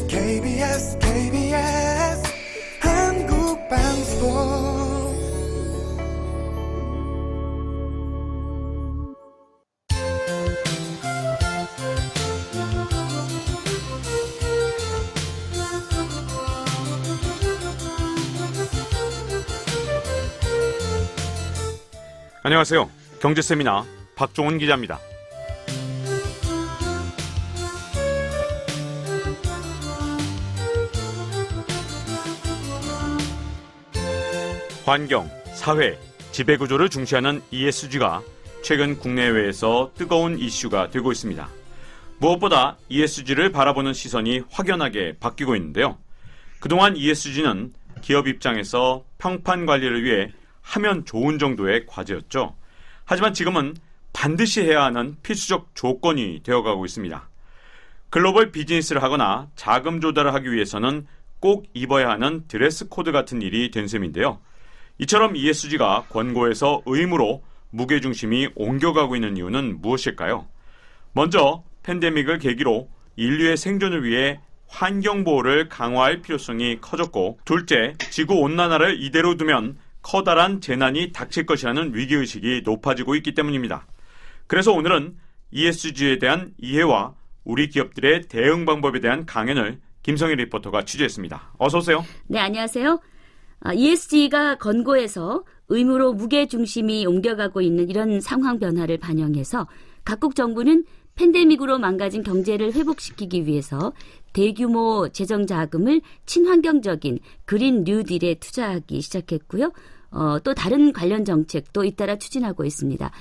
KBS 한국방송. 안녕하세요. 경제세미나 박종훈 기자입니다. 환경, 사회, 지배구조를 중시하는 ESG가 최근 국내외에서 뜨거운 이슈가 되고 있습니다. 무엇보다 ESG를 바라보는 시선이 확연하게 바뀌고 있는데요. 그동안 ESG는 기업 입장에서 평판 관리를 위해 하면 좋은 정도의 과제였죠. 하지만 지금은 반드시 해야 하는 필수적 조건이 되어가고 있습니다. 글로벌 비즈니스를 하거나 자금 조달을 하기 위해서는 꼭 입어야 하는 드레스 코드 같은 일이 된 셈인데요. 이처럼 ESG가 권고에서 의무로 무게중심이 옮겨가고 있는 이유는 무엇일까요? 먼저 팬데믹을 계기로 인류의 생존을 위해 환경보호를 강화할 필요성이 커졌고, 둘째, 지구온난화를 이대로 두면 커다란 재난이 닥칠 것이라는 위기의식이 높아지고 있기 때문입니다. 그래서 오늘은 ESG에 대한 이해와 우리 기업들의 대응 방법에 대한 강연을 김성희 리포터가 취재했습니다. 어서 오세요. 네, 안녕하세요. ESG가 권고에서 의무로 무게중심이 옮겨가고 있는 이런 상황 변화를 반영해서 각국 정부는 팬데믹으로 망가진 경제를 회복시키기 위해서 대규모 재정 자금을 친환경적인 그린 뉴딜에 투자하기 시작했고요. 또 다른 관련 정책도 잇따라 추진하고 있습니다.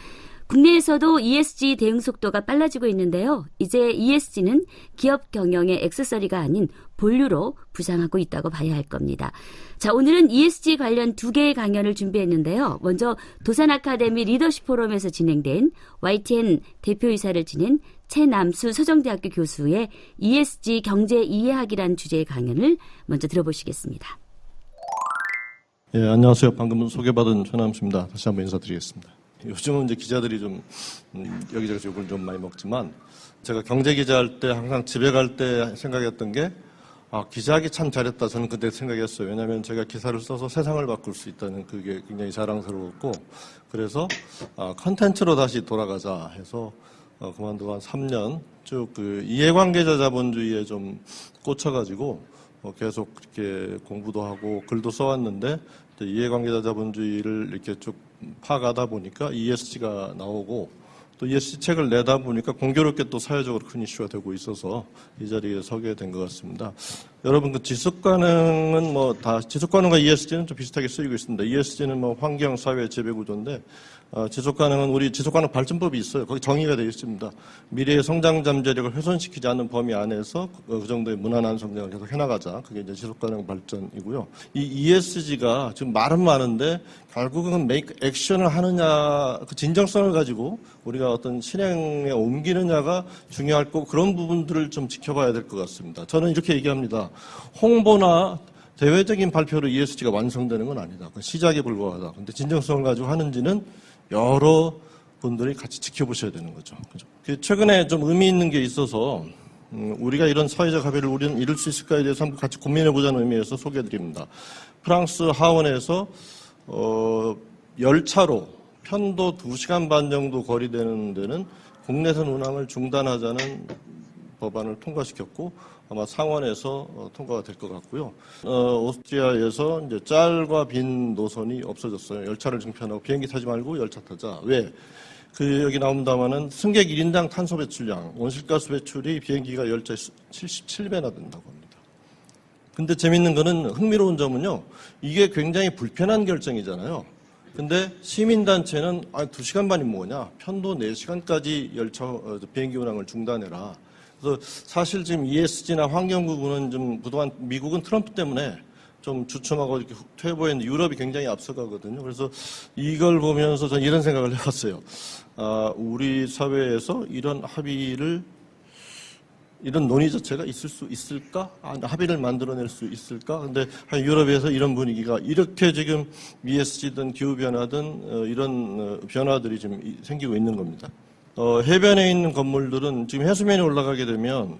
국내에서도 ESG 대응 속도가 빨라지고 있는데요. 이제 ESG는 기업 경영의 액세서리가 아닌 본류로 부상하고 있다고 봐야 할 겁니다. 자, 오늘은 ESG 관련 2개의 강연을 준비했는데요. 먼저 도산 아카데미 리더십 포럼에서 진행된 YTN 대표이사를 지낸 최남수 서정대학교 교수의 ESG 경제 이해하기란 주제의 강연을 먼저 들어보시겠습니다. 예, 안녕하세요. 방금 소개받은 최남수입니다. 다시 한번 인사드리겠습니다. 요즘은 이제 기자들이 좀 여기저기서 욕을 좀 많이 먹지만, 제가 경제 기자 할 때 항상 집에 갈 때 생각했던 게, 기자하기 참 잘했다. 저는 그때 생각했어요. 왜냐하면 제가 기사를 써서 세상을 바꿀 수 있다는 그게 굉장히 자랑스러웠고, 그래서 컨텐츠로 다시 돌아가자 해서 그만두고 한 3년 쭉 그 이해관계자 자본주의에 좀 꽂혀가지고 계속 이렇게 공부도 하고 글도 써왔는데, 이해관계자 자본주의를 이렇게 쭉 파가다 보니까 ESG가 나오고, 또 ESG 책을 내다 보니까 공교롭게 또 사회적으로 큰 이슈가 되고 있어서 이 자리에 서게 된 것 같습니다. 여러분, 그 지속가능은 지속가능과 ESG는 좀 비슷하게 쓰이고 있습니다. ESG는 환경, 사회, 지배구조인데, 지속가능은 우리 지속가능 발전법이 있어요. 거기 정의가 되어 있습니다. 미래의 성장 잠재력을 훼손시키지 않는 범위 안에서 그 정도의 무난한 성장을 계속 해나가자. 그게 이제 지속가능 발전이고요. 이 ESG가 지금 말은 많은데 결국은 액션을 하느냐, 그 진정성을 가지고 우리가 어떤 실행에 옮기느냐가 중요할 거고, 그런 부분들을 좀 지켜봐야 될 것 같습니다. 저는 이렇게 얘기합니다. 홍보나 대외적인 발표로 ESG가 완성되는 건 아니다. 그건 시작에 불과하다. 근데 진정성을 가지고 하는지는 여러 분들이 같이 지켜보셔야 되는 거죠. 그죠? 최근에 좀 의미 있는 게 있어서 우리가 이런 사회적 합의를 우리는 이룰 수 있을까에 대해서 한번 같이 고민해보자는 의미에서 소개해드립니다. 프랑스 하원에서 열차로 편도 2시간 반 정도 거리되는 데는 국내선 운항을 중단하자는 법안을 통과시켰고, 아마 상원에서 통과가 될 것 같고요. 오스트리아에서 이제 짤과 빈 노선이 없어졌어요. 열차를 증편하고 비행기 타지 말고 열차 타자. 왜? 여기 나옵니다만은 승객 1인당 탄소 배출량, 온실가스 배출이 비행기가 열차에 77배나 된다고 합니다. 근데 재밌는 거는, 흥미로운 점은요, 이게 굉장히 불편한 결정이잖아요. 근데 시민단체는 2시간 반이 뭐냐? 편도 4시간까지 비행기 운항을 중단해라. 그래서 사실 지금 ESG나 환경 부분은 좀 그동안 미국은 트럼프 때문에 좀 주춤하고 이렇게 퇴보했는데 유럽이 굉장히 앞서가거든요. 그래서 이걸 보면서 저는 이런 생각을 해봤어요. 우리 사회에서 이런 합의를, 이런 논의 자체가 있을 수 있을까? 합의를 만들어낼 수 있을까? 근데 유럽에서 이런 분위기가 이렇게 지금 ESG든 기후변화든 이런 변화들이 지금 생기고 있는 겁니다. 해변에 있는 건물들은 지금 해수면이 올라가게 되면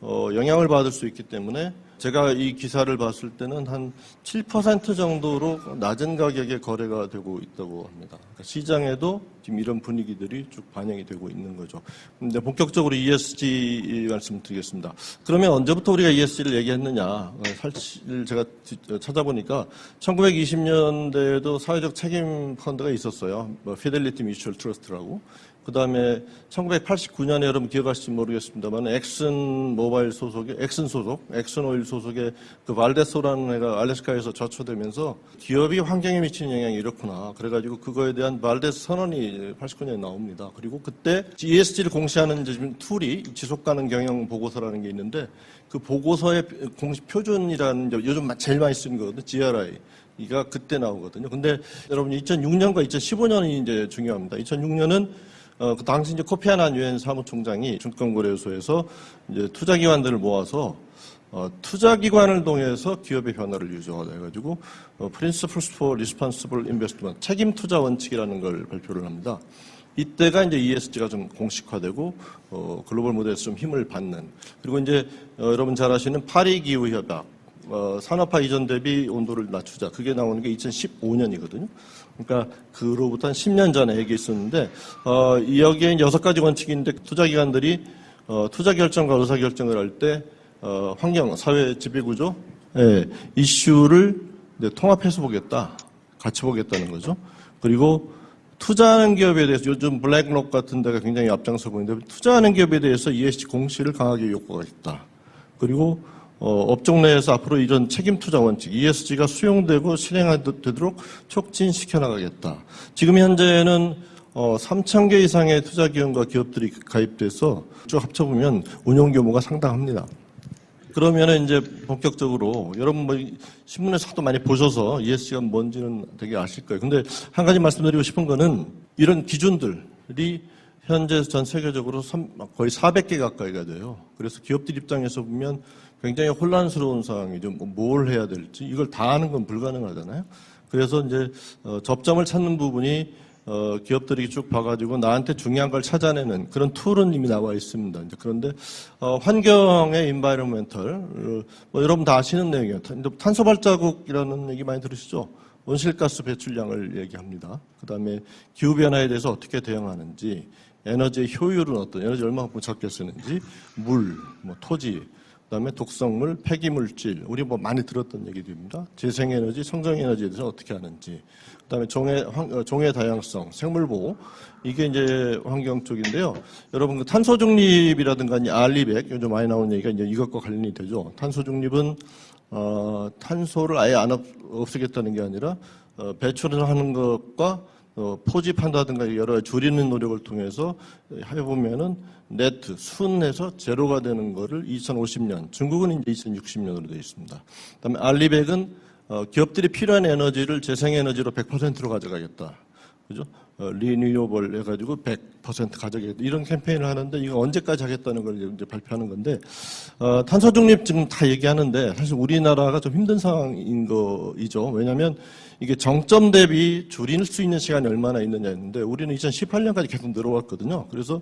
영향을 받을 수 있기 때문에 제가 이 기사를 봤을 때는 한 7% 정도로 낮은 가격에 거래가 되고 있다고 합니다. 그러니까 시장에도 지금 이런 분위기들이 쭉 반영이 되고 있는 거죠. 근데 본격적으로 ESG 말씀드리겠습니다. 그러면 언제부터 우리가 ESG를 얘기했느냐? 사실 제가 찾아보니까 1920년대에도 사회적 책임 펀드가 있었어요. 피델리티 뮤추얼 트러스트라고. 그 다음에 1989년에 여러분 기억하실지 모르겠습니다만 엑슨 모바일 소속의 엑슨 오일 소속의 그 발데소라는 애가 알래스카에서 저초되면서 기업이 환경에 미치는 영향이 이렇구나. 그래가지고 그거에 대한 발데스 선언이 89년에 나옵니다. 그리고 그때 ESG를 공시하는 이제 툴이 지속 가능 경영 보고서라는 게 있는데 그 보고서의 공식 표준이라는 요즘 제일 많이 쓰는 거거든요. GRI. 이가 그때 나오거든요. 근데 여러분 2006년과 2015년이 이제 중요합니다. 2006년은 그 당시 이제 코피아난 유엔 사무총장이 증권거래소에서 이제 투자기관들을 모아서 투자기관을 통해서 기업의 변화를 유도하자 해가지고 Principles for Responsible Investment 책임 투자 원칙이라는 걸 발표를 합니다. 이때가 이제 ESG가 좀 공식화되고 글로벌 무대에서 좀 힘을 받는 그리고 이제 여러분 잘 아시는 파리 기후 협약 산업화 이전 대비 온도를 낮추자 그게 나오는 게 2015년이거든요. 그러니까 그로부터 한 10년 전에 얘기했었는데 여기에 6가지 원칙인데 투자기관들이 투자 결정과 의사 결정을 할 때 환경, 사회 지배구조 이슈를 통합해서 보겠다, 같이 보겠다는 거죠. 그리고 투자하는 기업에 대해서 요즘 블랙록 같은 데가 굉장히 앞장서고 있는데 투자하는 기업에 대해서 ESG 공시를 강하게 요구가 있다. 그리고 업종 내에서 앞으로 이런 책임 투자 원칙, ESG가 수용되고 실행되도록 촉진시켜 나가겠다. 지금 현재는 3,000개 이상의 투자 기관과 기업들이 가입돼서 쭉 합쳐보면 운용 규모가 상당합니다. 그러면은 이제 본격적으로 여러분 뭐 신문에서 하도 많이 보셔서 ESG가 뭔지는 되게 아실 거예요. 근데 한 가지 말씀드리고 싶은 거는 이런 기준들이 현재 전 세계적으로 거의 400개 가까이가 돼요. 그래서 기업들 입장에서 보면 굉장히 혼란스러운 상황이죠. 뭘 해야 될지 이걸 다 하는 건 불가능하잖아요. 그래서 이제 접점을 찾는 부분이 기업들이 쭉 봐가지고 나한테 중요한 걸 찾아내는 그런 툴은 이미 나와 있습니다. 이제 그런데 환경의 인바이러멘털 뭐 여러분 다 아시는 내용이에요. 탄소 발자국이라는 얘기 많이 들으시죠? 온실가스 배출량을 얘기합니다. 그다음에 기후 변화에 대해서 어떻게 대응하는지, 에너지의 효율은 어떤 에너지 얼마만큼 적게 쓰는지, 물, 뭐 토지. 그다음에 독성물, 폐기물질, 우리 뭐 많이 들었던 얘기들입니다. 재생에너지, 청정에너지에 대해서 어떻게 하는지, 그다음에 종의 다양성, 생물보호, 이게 이제 환경 쪽인데요. 여러분 그 탄소 중립이라든가 알리백 요즘 많이 나오는 얘기가 이제 이것과 관련이 되죠. 탄소 중립은 탄소를 아예 없애겠다는 게 아니라 배출을 하는 것과 포집한다든가 여러 가지 줄이는 노력을 통해서 해보면은 네트, 순에서 제로가 되는 거를 2050년, 중국은 이제 2060년으로 되어 있습니다. 그다음에 알리백은 기업들이 필요한 에너지를 재생에너지로 100%로 가져가겠다. 그죠? 리뉴어블 해가지고 100% 가져가겠다. 이런 캠페인을 하는데 이거 언제까지 하겠다는 걸 이제 발표하는 건데, 탄소 중립 지금 다 얘기하는데 사실 우리나라가 좀 힘든 상황인 거이죠. 왜냐하면 이게 정점 대비 줄일 수 있는 시간이 얼마나 있느냐 했는데 우리는 2018년까지 계속 늘어왔거든요. 그래서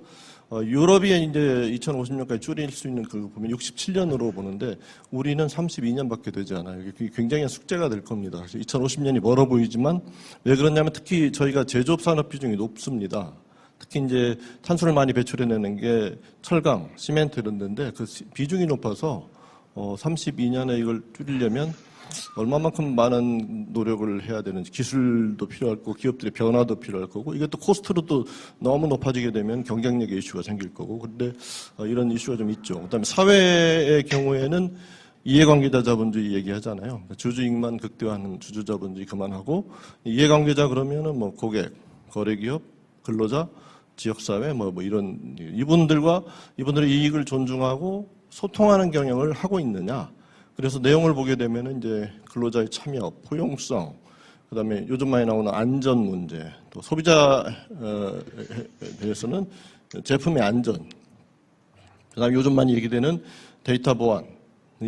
유럽이 이제 2050년까지 줄일 수 있는 그 보면 67년으로 보는데 우리는 32년밖에 되지 않아요. 이게 굉장히 숙제가 될 겁니다. 사실 2050년이 멀어 보이지만 왜 그러냐면 특히 저희가 제조업 산업 비중이 높습니다. 특히 이제 탄소를 많이 배출해내는 게 철강, 시멘트 이런 데인데 그 비중이 높아서 32년에 이걸 줄이려면 얼마만큼 많은 노력을 해야 되는지 기술도 필요할 거고 기업들의 변화도 필요할 거고 이게 또 코스트로 또 너무 높아지게 되면 경쟁력의 이슈가 생길 거고 그런데 이런 이슈가 좀 있죠. 그다음에 사회의 경우에는 이해관계자 자본주의 얘기하잖아요. 주주익만 극대화하는 주주자본주의 그만하고 이해관계자 그러면은 뭐 고객, 거래기업, 근로자, 지역사회 뭐 이런 이분들의 이익을 존중하고 소통하는 경영을 하고 있느냐. 그래서 내용을 보게 되면 이제 근로자의 참여, 포용성, 그다음에 요즘 많이 나오는 안전 문제, 또 소비자에 대해서는 제품의 안전, 그다음에 요즘 많이 얘기되는 데이터 보안이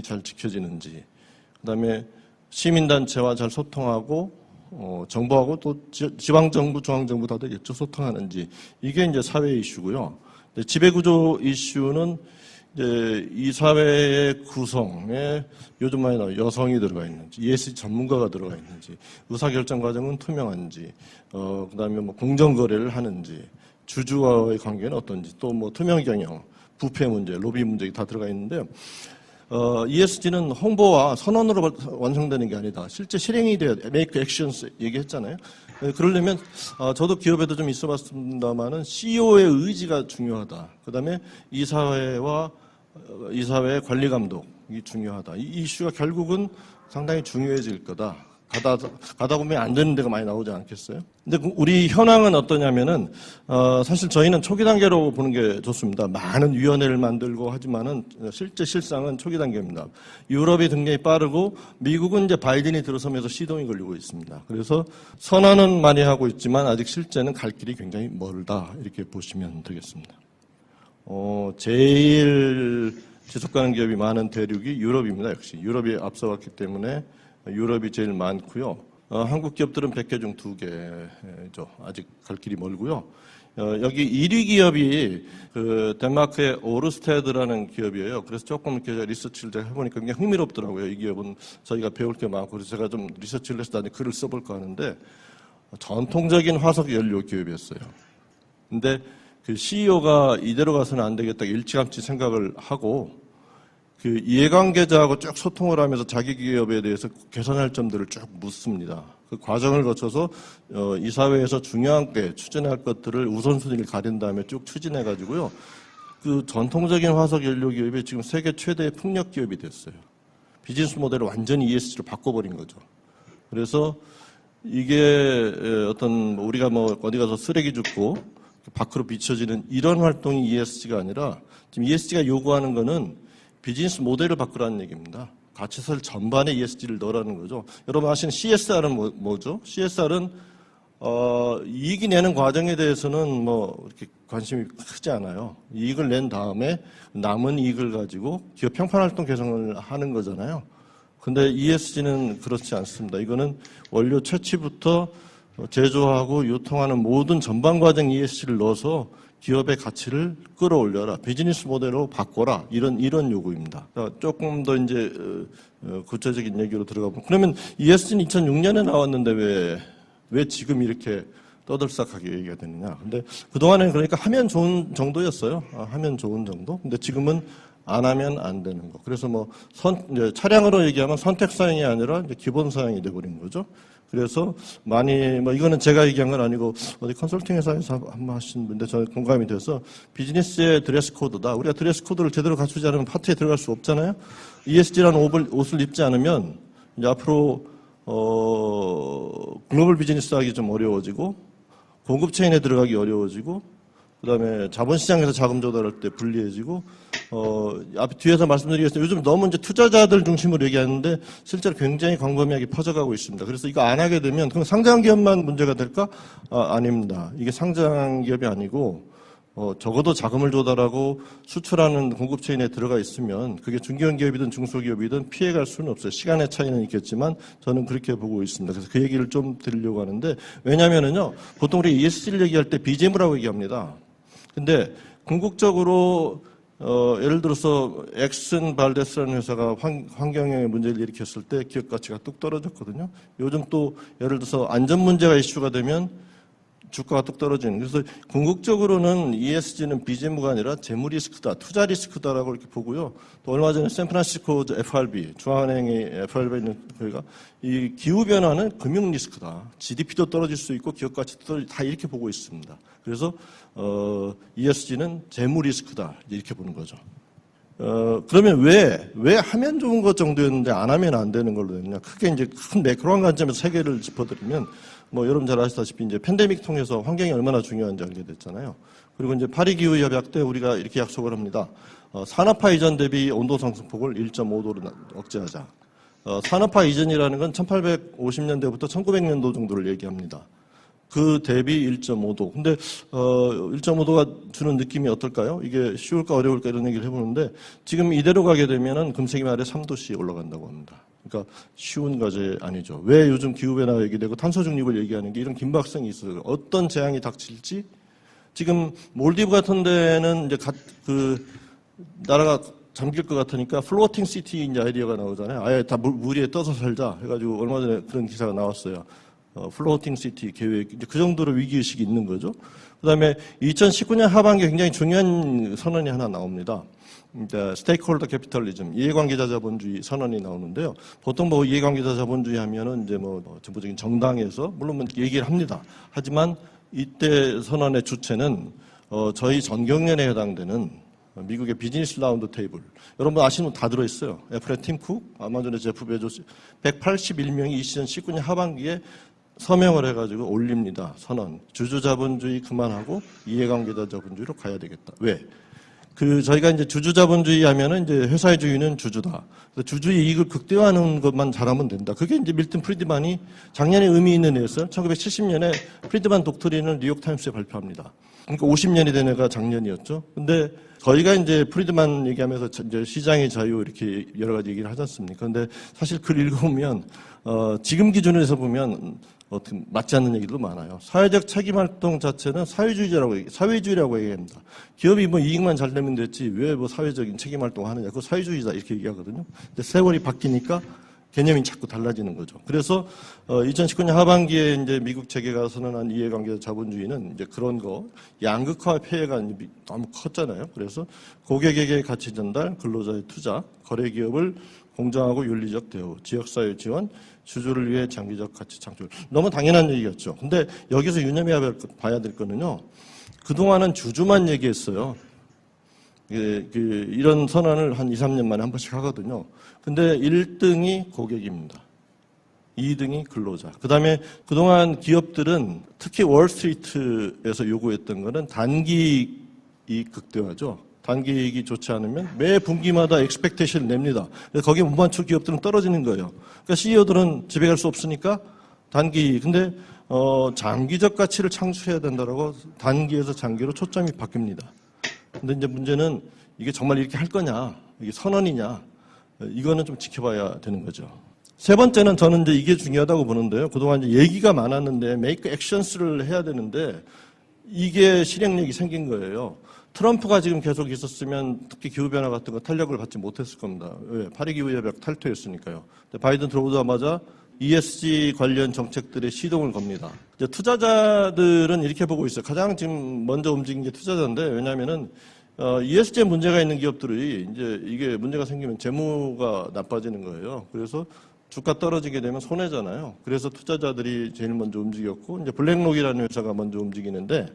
잘 지켜지는지, 그다음에 시민단체와 잘 소통하고 정부하고 또 지방정부, 중앙정부 다 되겠죠. 소통하는지. 이게 이제 사회 이슈고요. 지배구조 이슈는 이제 이 사회의 구성에 요즘 많이 나와 여성이 들어가 있는지, ESG 전문가가 들어가 있는지, 의사결정 과정은 투명한지, 그다음에 뭐 공정거래를 하는지, 주주와의 관계는 어떤지, 또 뭐 투명 경영, 부패 문제, 로비 문제 다 들어가 있는데요. ESG는 홍보와 선언으로 완성되는 게 아니다. 실제 실행이 돼야 돼. Make actions 얘기했잖아요. 그러려면 저도 기업에도 좀 있어봤습니다만은 CEO의 의지가 중요하다. 그다음에 이 사회의 관리 감독이 중요하다. 이 이슈가 결국은 상당히 중요해질 거다. 가다 보면 안 되는 데가 많이 나오지 않겠어요? 근데 우리 현황은 어떠냐면은, 사실 저희는 초기 단계로 보는 게 좋습니다. 많은 위원회를 만들고 하지만은 실상은 초기 단계입니다. 유럽이 굉장히 빠르고 미국은 이제 바이든이 들어서면서 시동이 걸리고 있습니다. 그래서 선언은 많이 하고 있지만 아직 실제는 갈 길이 굉장히 멀다. 이렇게 보시면 되겠습니다. 제일 지속가능 기업이 많은 대륙이 유럽입니다. 역시 유럽이 앞서갔기 때문에 유럽이 제일 많고요. 한국 기업들은 100개 중 2개죠. 아직 갈 길이 멀고요. 여기 1위 기업이 그 덴마크의 오르스테드라는 기업이에요. 그래서 조금 이렇게 리서치를 제가 해보니까 굉장히 흥미롭더라고요. 이 기업은 저희가 배울 게 많고 그래서 제가 좀 리서치를 해서 나중에 글을 써볼까 하는데 전통적인 화석 연료 기업이었어요. 근데 그 CEO가 이대로 가서는 안 되겠다 일찌감치 생각을 하고 그 이해관계자하고 쭉 소통을 하면서 자기 기업에 대해서 개선할 점들을 쭉 묻습니다. 그 과정을 거쳐서 이 사회에서 중요하게 추진할 것들을 우선순위를 가린 다음에 쭉 추진해가지고요. 그 전통적인 화석 연료 기업이 지금 세계 최대의 풍력 기업이 됐어요. 비즈니스 모델을 완전히 ESG로 바꿔버린 거죠. 그래서 이게 어떤 우리가 뭐 어디 가서 쓰레기 줍고 밖으로 비춰지는 이런 활동이 ESG가 아니라 지금 ESG가 요구하는 거는 비즈니스 모델을 바꾸라는 얘기입니다. 가치설 전반에 ESG를 넣으라는 거죠. 여러분 아시는 CSR은 뭐죠? CSR은 이익이 내는 과정에 대해서는 뭐 이렇게 관심이 크지 않아요. 이익을 낸 다음에 남은 이익을 가지고 기업 평판 활동 개선을 하는 거잖아요. 근데 ESG는 그렇지 않습니다. 이거는 원료 채취부터 제조하고 유통하는 모든 전반 과정 ESG를 넣어서 기업의 가치를 끌어올려라. 비즈니스 모델로 바꿔라. 이런 요구입니다. 조금 더 이제 구체적인 얘기로 들어가 보면 그러면 ESG는 2006년에 나왔는데 왜 지금 이렇게 떠들썩하게 얘기가 되느냐. 근데 그동안에는 그러니까 하면 좋은 정도였어요. 하면 좋은 정도. 근데 지금은 안 하면 안 되는 거. 그래서 뭐 이제 차량으로 얘기하면 선택 사양이 아니라 이제 기본 사양이 돼버린 거죠. 그래서 많이 뭐 이거는 제가 얘기한 건 아니고 어디 컨설팅 회사에서 한번 하신 분인데 저는 공감이 돼서 비즈니스의 드레스 코드다. 우리가 드레스 코드를 제대로 갖추지 않으면 파티에 들어갈 수 없잖아요. ESG라는 옷을 입지 않으면 이제 앞으로 글로벌 비즈니스 하기 좀 어려워지고 공급 체인에 들어가기 어려워지고 그다음에 자본시장에서 자금 조달할 때 불리해지고 뒤에서 말씀드리겠습니다. 요즘 너무 이제 투자자들 중심으로 얘기하는데 실제로 굉장히 광범위하게 퍼져가고 있습니다. 그래서 이거 안 하게 되면 그럼 상장 기업만 문제가 될까? 아닙니다. 이게 상장 기업이 아니고 적어도 자금을 조달하고 수출하는 공급 체인에 들어가 있으면 그게 중견 기업이든 중소기업이든 피해갈 수는 없어요. 시간의 차이는 있겠지만 저는 그렇게 보고 있습니다. 그래서 그 얘기를 좀 드리려고 하는데 왜냐면은요 보통 우리 ESG를 얘기할 때 BGM이라고 얘기합니다. 근데 궁극적으로 예를 들어서 엑슨 발데스라는 회사가 환경에 문제를 일으켰을 때 기업 가치가 뚝 떨어졌거든요. 요즘 또 예를 들어서 안전 문제가 이슈가 되면 주가가 뚝 떨어지는. 그래서 궁극적으로는 ESG는 비재무가 아니라 재무 리스크다, 투자 리스크다라고 이렇게 보고요. 또 얼마 전에 샌프란시스코 FRB, 중앙은행의 FRB에 있는 거기가 이 기후 변화는 금융 리스크다. GDP도 떨어질 수 있고 기업 가치도 떨어질 다 이렇게 보고 있습니다. 그래서 ESG는 재무 리스크다 이렇게 보는 거죠. 그러면 왜 하면 좋은 것 정도였는데 안 하면 안 되는 걸로 됐냐? 크게 이제 큰 매크로한 관점에서 세 개를 짚어드리면, 뭐 여러분 잘 아시다시피 이제 팬데믹 통해서 환경이 얼마나 중요한지 알게 됐잖아요. 그리고 이제 파리 기후 협약 때 우리가 이렇게 약속을 합니다. 산업화 이전 대비 온도 상승폭을 1.5도로 억제하자. 산업화 이전이라는 건 1850년대부터 1900년도 정도를 얘기합니다. 그 대비 1.5도. 근데 1.5도가 주는 느낌이 어떨까요? 이게 쉬울까 어려울까 이런 얘기를 해보는데 지금 이대로 가게 되면은 금세기 말에 3도씩 올라간다고 합니다. 그러니까 쉬운 과제 아니죠. 왜 요즘 기후변화가 얘기되고 탄소 중립을 얘기하는 게 이런 긴박성이 있어요. 어떤 재앙이 닥칠지 지금 몰디브 같은 데는 이제 나라가 잠길 것 같으니까 플로팅 시티 이제 아이디어가 나오잖아요. 아예 다 물 위에 떠서 살자 해가지고 얼마 전에 그런 기사가 나왔어요. 플로팅 시티 계획, 이제 그 정도로 위기의식이 있는 거죠. 그 다음에 2019년 하반기에 굉장히 중요한 선언이 하나 나옵니다. 스테이크홀더 캐피털리즘, 이해관계자 자본주의 선언이 나오는데요. 보통 뭐 이해관계자 자본주의 하면은 이제 뭐 정부적인 정당에서 물론 뭐 얘기를 합니다. 하지만 이때 선언의 주체는 저희 전경련에 해당되는 미국의 비즈니스 라운드 테이블. 여러분 아시는 분 다 들어있어요. 애플의 팀 쿡, 아마존의 제프 베조스, 181명이 이 시즌 19년 하반기에 서명을 해가지고 올립니다. 선언. 주주자본주의 그만하고 이해관계자 자본주의로 가야 되겠다. 왜? 저희가 이제 주주자본주의 하면은 이제 회사의 주인은 주주다. 그래서 주주의 이익을 극대화하는 것만 잘하면 된다. 그게 이제 밀턴 프리드만이 작년에 의미 있는 해에서 1970년에 프리드만 독트린을 뉴욕타임스에 발표합니다. 그러니까 50년이 된 해가 작년이었죠. 근데 저희가 이제 프리드만 얘기하면서 이제 시장의 자유 이렇게 여러 가지 얘기를 하지 않습니까? 근데 사실 글 읽어보면, 지금 기준에서 보면 맞지 않는 얘기도 많아요. 사회적 책임 활동 자체는 사회주의라고 얘기합니다. 기업이 뭐 이익만 잘 내면 됐지 왜 뭐 사회적인 책임 활동을 하느냐. 그거 사회주의다 이렇게 얘기하거든요. 근데 세월이 바뀌니까 개념이 자꾸 달라지는 거죠. 그래서 2019년 하반기에 이제 미국 재계가 선언한 이해관계자 자본주의는 이제 그런 거 양극화 폐해가 너무 컸잖아요. 그래서 고객에게 가치 전달, 근로자의 투자, 거래 기업을 공정하고 윤리적 대우, 지역사회 지원, 주주를 위해 장기적 가치 창출. 너무 당연한 얘기였죠. 근데 여기서 유념해야 봐야 될 거는요. 그동안은 주주만 얘기했어요. 이런 선언을 한 2, 3년 만에 한 번씩 하거든요. 근데 1등이 고객입니다. 2등이 근로자. 그 다음에 그동안 기업들은 특히 월스트리트에서 요구했던 거는 단기 이익 극대화죠. 단기 이익이 좋지 않으면 매 분기마다 엑스펙테이션을 냅니다. 그래서 거기에 못 맞출 기업들은 떨어지는 거예요. 그러니까 CEO들은 집에 갈 수 없으니까 단기. 근데 장기적 가치를 창출해야 된다라고 단기에서 장기로 초점이 바뀝니다. 근데 이제 문제는 이게 정말 이렇게 할 거냐, 이게 선언이냐, 이거는 좀 지켜봐야 되는 거죠. 세 번째는 저는 이제 이게 중요하다고 보는데요. 그동안 이제 얘기가 많았는데 make actions를 해야 되는데 이게 실행력이 생긴 거예요. 트럼프가 지금 계속 있었으면 특히 기후변화 같은 거 탄력을 받지 못했을 겁니다. 왜? 파리기후협약 탈퇴했으니까요. 근데 바이든 들어오자마자 ESG 관련 정책들의 시동을 겁니다. 이제 투자자들은 이렇게 보고 있어요. 가장 지금 먼저 움직인 게 투자자인데, 왜냐하면은 ESG에 문제가 있는 기업들이 이제 이게 문제가 생기면 재무가 나빠지는 거예요. 그래서 주가 떨어지게 되면 손해잖아요. 그래서 투자자들이 제일 먼저 움직였고, 이제 블랙록이라는 회사가 먼저 움직이는데,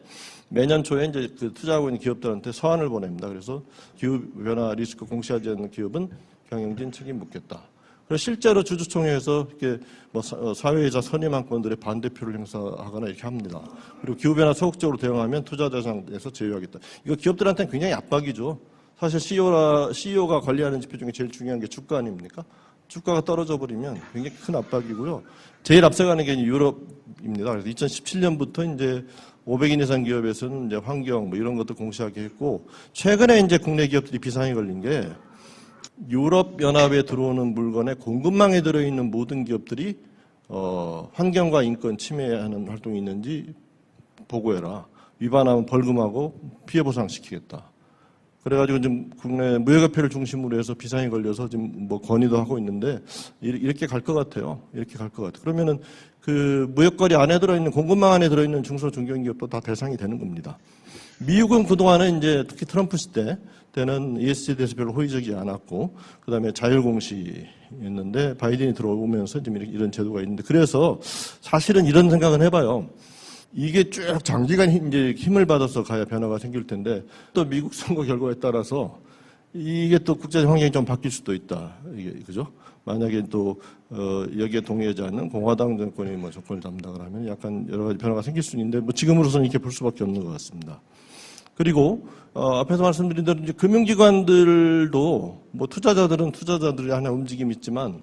매년 초에 이제 그 투자하고 있는 기업들한테 서한을 보냅니다. 그래서 기후변화 리스크 공시하지 않는 기업은 경영진 책임 묻겠다. 그래서 실제로 주주총회에서 이렇게 뭐 사회이자 선임안건들의 반대표를 행사하거나 이렇게 합니다. 그리고 기후변화 소극적으로 대응하면 투자 대상에서 제외하겠다. 이거 기업들한테는 굉장히 압박이죠. 사실 CEO가 관리하는 지표 중에 제일 중요한 게 주가 아닙니까? 주가가 떨어져 버리면 굉장히 큰 압박이고요. 제일 앞서가는 게 유럽입니다. 그래서 2017년부터 이제 500인 이상 기업에서는 이제 환경 뭐 이런 것도 공시하게 했고, 최근에 이제 국내 기업들이 비상이 걸린 게 유럽 연합에 들어오는 물건에 공급망에 들어있는 모든 기업들이 환경과 인권 침해하는 활동이 있는지 보고해라. 위반하면 벌금하고 피해 보상시키겠다. 그래가지고 지금 국내 무역협회를 중심으로 해서 비상이 걸려서 지금 뭐 건의도 하고 있는데 이렇게 갈 것 같아요. 이렇게 갈 것 같아요. 그러면은 그 무역거리 안에 들어있는 공급망 안에 들어있는 중소 중견기업도 다 대상이 되는 겁니다. 미국은 그동안은 이제 특히 트럼프 시대 때는 ESG에 대해서 별로 호의적이지 않았고, 그 다음에 자율공시였는데 바이든이 들어오면서 지금 이런 제도가 있는데, 그래서 사실은 이런 생각은 해봐요. 이게 쭉 장기간 이제 힘을 받아서 가야 변화가 생길 텐데, 또 미국 선거 결과에 따라서 이게 또 국제적 환경이 좀 바뀔 수도 있다. 이게 그죠? 만약에 또 여기에 동의하지 않는 공화당 정권이 뭐 정권을 담당을 하면 약간 여러 가지 변화가 생길 수 있는데, 뭐 지금으로서는 이렇게 볼 수밖에 없는 것 같습니다. 그리고 앞에서 말씀드린 대로 이제 금융기관들도 뭐 투자자들이 하나 움직임이 있지만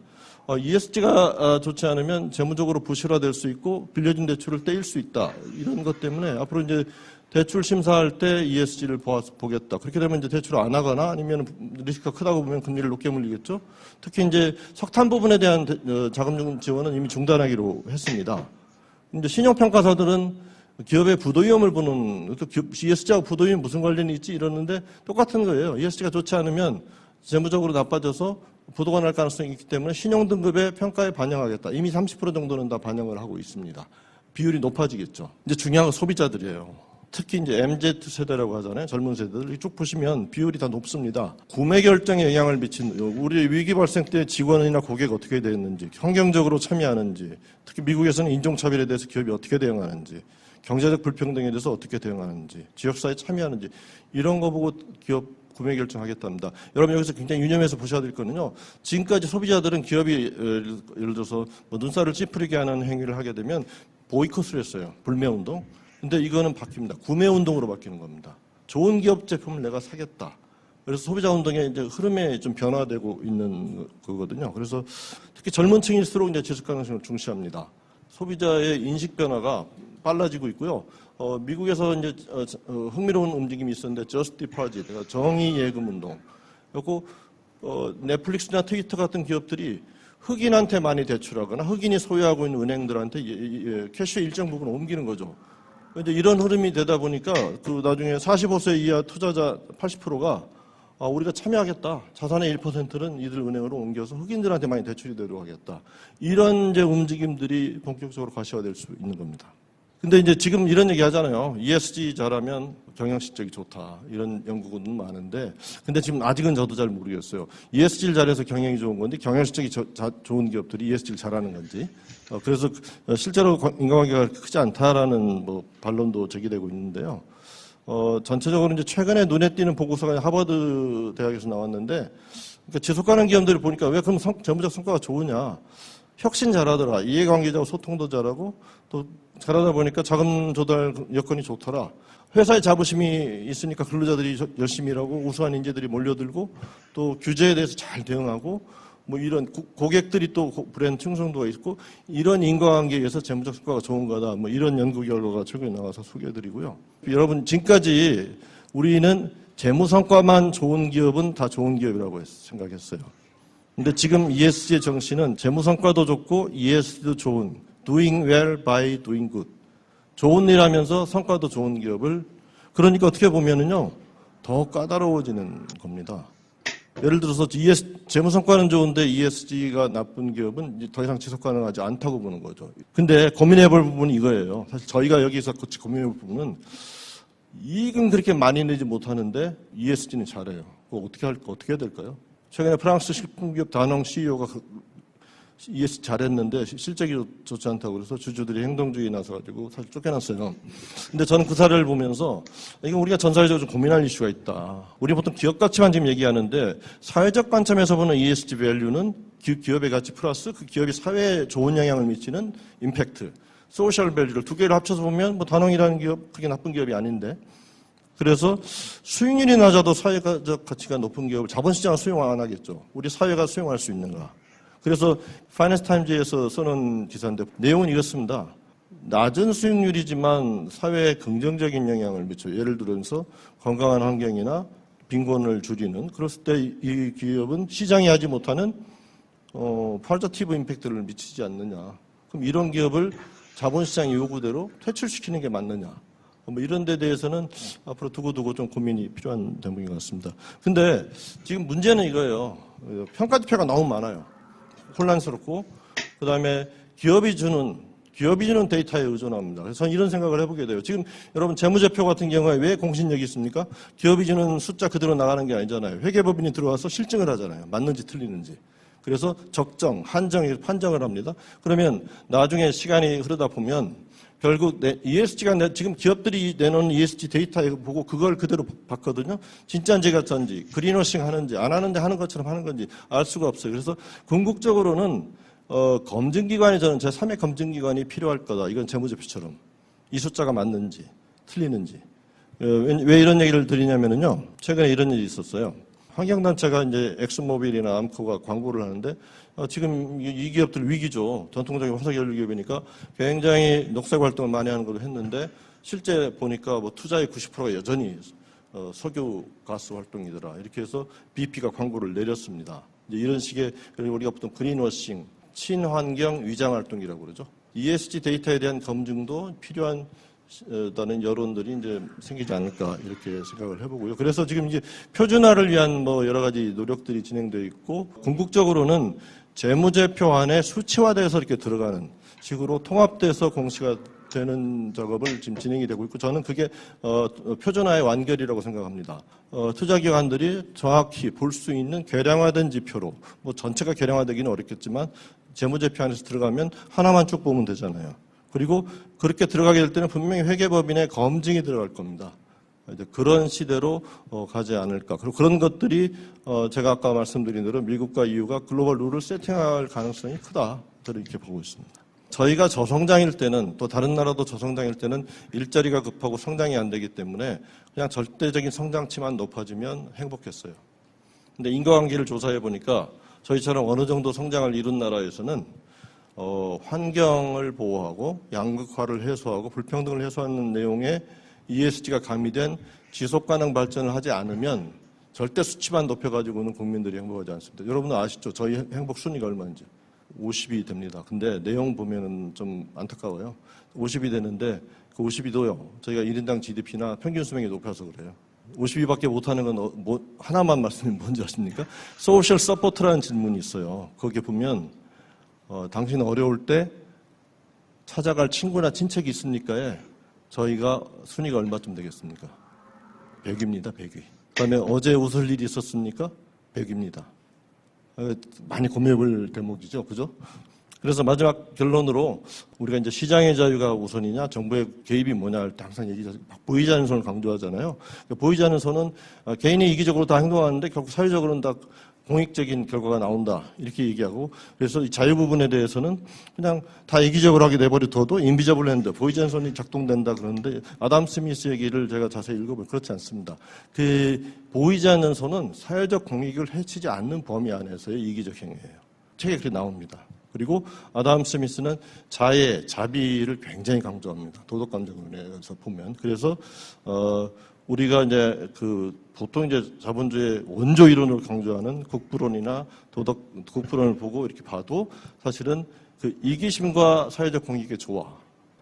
ESG가 좋지 않으면 재무적으로 부실화될 수 있고 빌려준 대출을 떼일 수 있다. 이런 것 때문에 앞으로 이제 대출 심사할 때 ESG를 보겠다. 그렇게 되면 이제 대출을 안 하거나 아니면 리스크가 크다고 보면 금리를 높게 물리겠죠. 특히 이제 석탄 부분에 대한 자금 지원은 이미 중단하기로 했습니다. 이제 신용평가사들은 기업의 부도위험을 보는, 또 ESG하고 부도위험 무슨 관련이 있지 이러는데 똑같은 거예요. ESG가 좋지 않으면 재무적으로 나빠져서 부도가 날 가능성이 있기 때문에 신용등급의 평가에 반영하겠다. 이미 30% 정도는 다 반영을 하고 있습니다. 비율이 높아지겠죠. 이제 중요한 건 소비자들이에요. 특히 이제 MZ세대라고 하잖아요. 젊은 세대들. 쭉 보시면 비율이 다 높습니다. 구매 결정에 영향을 미친, 우리 위기 발생 때 직원이나 고객 어떻게 대했는지, 환경적으로 참여하는지, 특히 미국에서는 인종차별에 대해서 기업이 어떻게 대응하는지, 경제적 불평등에 대해서 어떻게 대응하는지, 지역사회에 참여하는지, 이런 거 보고 기업 구매 결정하겠답니다. 여러분 여기서 굉장히 유념해서 보셔야 될 거는요. 지금까지 소비자들은 기업이 예를 들어서 뭐 눈살을 찌푸리게 하는 행위를 하게 되면 보이콧을 했어요. 불매운동. 근데 이거는 바뀝니다. 구매운동으로 바뀌는 겁니다. 좋은 기업 제품을 내가 사겠다. 그래서 소비자 운동의 이제 흐름에 좀 변화되고 있는 거거든요. 그래서 특히 젊은 층일수록 이제 지속 가능성을 중시합니다. 소비자의 인식 변화가 빨라지고 있고요. 미국에서 이제 흥미로운 움직임이 있었는데 저스티파지, 정의 예금 운동. 그리고 넷플릭스나 트위터 같은 기업들이 흑인한테 많이 대출하거나 흑인이 소유하고 있는 은행들한테 캐시 일정 부분 옮기는 거죠. 이제 이런 흐름이 되다 보니까 그 나중에 45세 이하 투자자 80%가 우리가 참여하겠다. 자산의 1%는 이들 은행으로 옮겨서 흑인들한테 많이 대출이 되도록 하겠다. 이런 이제 움직임들이 본격적으로 가시화될 수 있는 겁니다. 근데 이제 지금 이런 얘기 하잖아요. ESG 잘하면 경영실적이 좋다. 이런 연구는 많은데, 근데 지금 아직은 저도 잘 모르겠어요. ESG를 잘해서 경영이 좋은 건데, 경영실적이 좋은 기업들이 ESG를 잘하는 건지. 그래서 실제로 인과관계가 크지 않다라는 뭐 반론도 제기되고 있는데요. 전체적으로 이제 최근에 눈에 띄는 보고서가 하버드 대학에서 나왔는데, 그러니까 지속가능 기업들을 보니까 왜 그럼 재무적 성과가 좋으냐. 혁신 잘하더라. 이해관계자와 소통도 잘하고 또 잘하다 보니까 자금 조달 여건이 좋더라. 회사에 자부심이 있으니까 근로자들이 열심히 일하고 우수한 인재들이 몰려들고 또 규제에 대해서 잘 대응하고 뭐 이런 고객들이 또 브랜드 충성도가 있고 이런 인과관계에 의해서 재무적 성과가 좋은 거다. 뭐 이런 연구 결과가 최근에 나와서 소개해드리고요. 여러분 지금까지 우리는 재무 성과만 좋은 기업은 다 좋은 기업이라고 생각했어요. 근데 지금 ESG의 정신은 재무 성과도 좋고 ESG도 좋은 doing well by doing good. 좋은 일 하면서 성과도 좋은 기업을 그러니까 어떻게 보면은요. 더 까다로워지는 겁니다. 예를 들어서 재무 성과는 좋은데 ESG가 나쁜 기업은 이제 더 이상 지속 가능하지 않다고 보는 거죠. 근데 고민해 볼 부분이 이거예요. 사실 저희가 여기서 고민해 볼 부분은 이익은 그렇게 많이 내지 못하는데 ESG는 잘해요. 그거 어떻게 해야 될까요? 최근에 프랑스 식품기업 다농 CEO가 ESG 잘했는데 실적이 좋지 않다고 그래서 주주들이 행동주의에 나서가지고 사실 쫓겨났어요. 근데 저는 그 사례를 보면서 이건 우리가 전 사회적으로 좀 고민할 이슈가 있다. 우리 보통 기업 가치만 지금 얘기하는데 사회적 관점에서 보는 ESG 밸류는 기업의 가치 플러스 그 기업이 사회에 좋은 영향을 미치는 임팩트, 소셜 밸류를 두 개를 합쳐서 보면 뭐 다농이라는 기업 그렇게 나쁜 기업이 아닌데 그래서 수익률이 낮아도 사회적 가치가 높은 기업을 자본시장은 수용 안 하겠죠. 우리 사회가 수용할 수 있는가. 그래서 파이낸스 타임즈에서 써놓은 기사인데 내용은 이렇습니다. 낮은 수익률이지만 사회에 긍정적인 영향을 미쳐요. 예를 들어서 건강한 환경이나 빈곤을 줄이는 그랬을 때 이 기업은 시장이 하지 못하는 퀄리티브 임팩트를 미치지 않느냐. 그럼 이런 기업을 자본시장 요구대로 퇴출시키는 게 맞느냐. 뭐 이런 데 대해서는 앞으로 두고두고 좀 고민이 필요한 대목인 것 같습니다. 근데 지금 문제는 이거예요. 평가 지표가 너무 많아요. 혼란스럽고 그다음에 기업이 주는 데이터에 의존합니다. 그래서 저는 이런 생각을 해보게 돼요. 지금 여러분 재무제표 같은 경우에 왜 공신력이 있습니까? 기업이 주는 숫자 그대로 나가는 게 아니잖아요. 회계법인이 들어와서 실증을 하잖아요. 맞는지 틀리는지. 그래서 적정, 판정을 합니다. 그러면 나중에 시간이 흐르다 보면 결국 ESG가 지금 기업들이 내놓은 ESG 데이터에 보고 그걸 그대로 봤거든요. 진짜인지 가짜인지 그린워싱 하는지 안 하는데 하는 것처럼 하는 건지 알 수가 없어요. 그래서 궁극적으로는 검증기관이 저는 제3의 검증기관이 필요할 거다. 이건 재무제표처럼 이 숫자가 맞는지 틀리는지. 왜 이런 얘기를 드리냐면요. 최근에 이런 일이 있었어요. 환경단체가 이제 엑슨모빌이나 암코가 광고를 하는데 지금 이 기업들 위기죠. 전통적인 화석연료 기업이니까 굉장히 녹색 활동을 많이 하는 걸로 했는데 실제 보니까 뭐 투자의 90%가 여전히 석유 가스 활동이더라. 이렇게 해서 BP가 광고를 내렸습니다. 이제 이런 식의 우리가 보통 그린워싱, 친환경 위장 활동이라고 그러죠. ESG 데이터에 대한 검증도 필요한 다는 여론들이 이제 생기지 않을까 이렇게 생각을 해보고요. 그래서 지금 이제 표준화를 위한 뭐 여러 가지 노력들이 진행되어 있고 궁극적으로는 재무제표 안에 수치화돼서 이렇게 들어가는 식으로 통합돼서 공시가 되는 작업을 지금 진행이 되고 있고 저는 그게 표준화의 완결이라고 생각합니다. 투자기관들이 정확히 볼 수 있는 계량화된 지표로 뭐 전체가 계량화되기는 어렵겠지만 재무제표 안에서 들어가면 하나만 쭉 보면 되잖아요. 그리고 그렇게 들어가게 될 때는 분명히 회계법인의 검증이 들어갈 겁니다. 이제 그런 시대로 가지 않을까. 그리고 그런 것들이 제가 아까 말씀드린 대로 미국과 EU가 글로벌 룰을 세팅할 가능성이 크다. 저는 이렇게 보고 있습니다. 저희가 저성장일 때는 또 다른 나라도 저성장일 때는 일자리가 급하고 성장이 안 되기 때문에 그냥 절대적인 성장치만 높아지면 행복했어요. 근데 인과관계를 조사해 보니까 저희처럼 어느 정도 성장을 이룬 나라에서는 환경을 보호하고 양극화를 해소하고 불평등을 해소하는 내용의 ESG가 가미된 지속가능 발전을 하지 않으면 절대 수치만 높여가지고는 국민들이 행복하지 않습니다. 여러분은 아시죠? 저희 행복 순위가 얼마인지. 50이 됩니다. 근데 내용 보면은 좀 안타까워요. 50이 되는데 그 52도요. 저희가 1인당 GDP나 평균 수명이 높아서 그래요. 52밖에 못하는 건 하나만 말씀드리면 뭔지 아십니까? 소셜 서포트라는 질문이 있어요. 거기에 보면 당신 어려울 때 찾아갈 친구나 친척이 있습니까에 저희가 순위가 얼마쯤 되겠습니까? 100입니다. 100위. 그다음에 어제 웃을 일이 있었습니까? 100입니다. 많이 고민해볼 대목이죠. 그죠? 그래서 마지막 결론으로 우리가 이제 시장의 자유가 우선이냐 정부의 개입이 뭐냐 할 때 항상 얘기하죠. 보이지 않는 선을 강조하잖아요. 보이지 않는 선은 개인이 이기적으로 다 행동하는데 결국 사회적으로는 다 공익적인 결과가 나온다. 이렇게 얘기하고 그래서 이 자유 부분에 대해서는 그냥 다 이기적으로 하게 내버려둬도 인비저블 핸드, 보이지 않는 선이 작동된다 그러는데 아담 스미스 얘기를 제가 자세히 읽어보면 그렇지 않습니다. 그 보이지 않는 선은 사회적 공익을 해치지 않는 범위 안에서의 이기적 행위예요. 책에 그렇게 나옵니다. 그리고 아담 스미스는 자애, 자비를 굉장히 강조합니다. 도덕 감정론에서 보면. 그래서 우리가 이제 보통 이제 자본주의 원조 이론을 강조하는 국부론이나 국부론을 보고 이렇게 봐도 사실은 그 이기심과 사회적 공익의 조화.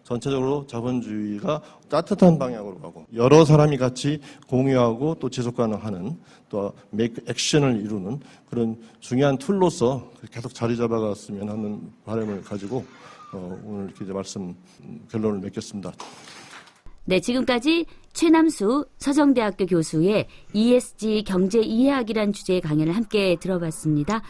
전체적으로 자본주의가 따뜻한 방향으로 가고 여러 사람이 같이 공유하고 또 지속 가능하는 또 메이크 액션을 이루는 그런 중요한 툴로서 계속 자리 잡아갔으면 하는 바람을 가지고 오늘 이렇게 이제 결론을 맺겠습니다. 네, 지금까지 최남수 서정대학교 교수의 ESG 경제 이해학이란 주제의 강연을 함께 들어봤습니다.